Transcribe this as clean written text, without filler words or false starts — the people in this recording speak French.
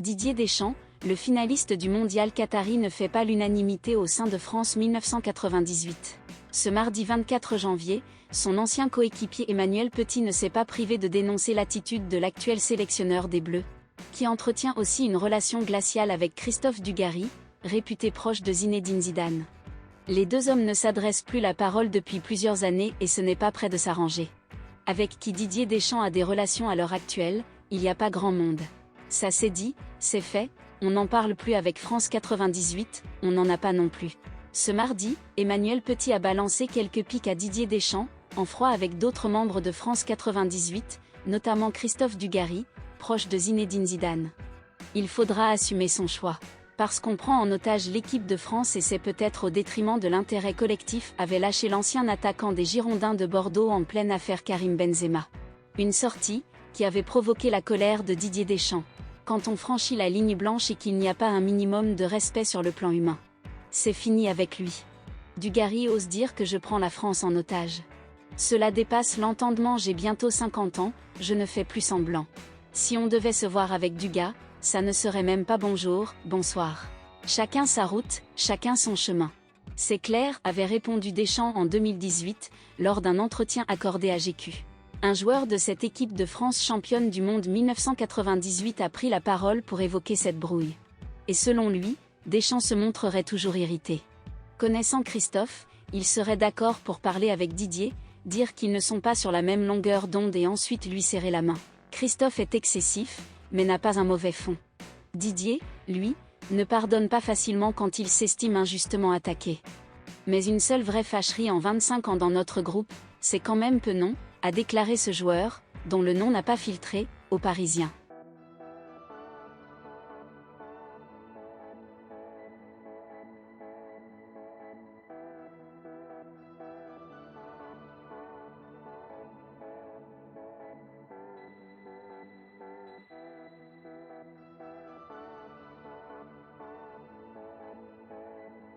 Didier Deschamps, le finaliste du mondial qatari ne fait pas l'unanimité au sein de France 1998. Ce mardi 24 janvier, son ancien coéquipier Emmanuel Petit ne s'est pas privé de dénoncer l'attitude de l'actuel sélectionneur des Bleus, qui entretient aussi une relation glaciale avec Christophe Dugarry, réputé proche de Zinedine Zidane. Les deux hommes ne s'adressent plus la parole depuis plusieurs années et ce n'est pas près de s'arranger. Avec qui Didier Deschamps a des relations à l'heure actuelle, il n'y a pas grand monde. Ça c'est dit, c'est fait, on n'en parle plus avec France 98, on n'en a pas non plus. Ce mardi, Emmanuel Petit a balancé quelques piques à Didier Deschamps, en froid avec d'autres membres de France 98, notamment Christophe Dugarry, proche de Zinedine Zidane. Il faudra assumer son choix. Parce qu'on prend en otage l'équipe de France et c'est peut-être au détriment de l'intérêt collectif, avait lâché l'ancien attaquant des Girondins de Bordeaux en pleine affaire Karim Benzema. Une sortie, qui avait provoqué la colère de Didier Deschamps. Quand on franchit la ligne blanche et qu'il n'y a pas un minimum de respect sur le plan humain. C'est fini avec lui. Dugarry ose dire que je prends la France en otage. Cela dépasse l'entendement, j'ai bientôt 50 ans, je ne fais plus semblant. Si on devait se voir avec Duga, ça ne serait même pas bonjour, bonsoir. Chacun sa route, chacun son chemin. C'est clair, avait répondu Deschamps en 2018, lors d'un entretien accordé à GQ. Un joueur de cette équipe de France championne du monde 1998 a pris la parole pour évoquer cette brouille. Et selon lui, Deschamps se montrerait toujours irrité. Connaissant Christophe, il serait d'accord pour parler avec Didier, dire qu'ils ne sont pas sur la même longueur d'onde et ensuite lui serrer la main. Christophe est excessif, mais n'a pas un mauvais fond. Didier, lui, ne pardonne pas facilement quand il s'estime injustement attaqué. Mais une seule vraie fâcherie en 25 ans dans notre groupe, c'est quand même peu non, a déclaré ce joueur, dont le nom n'a pas filtré, aux Parisiens.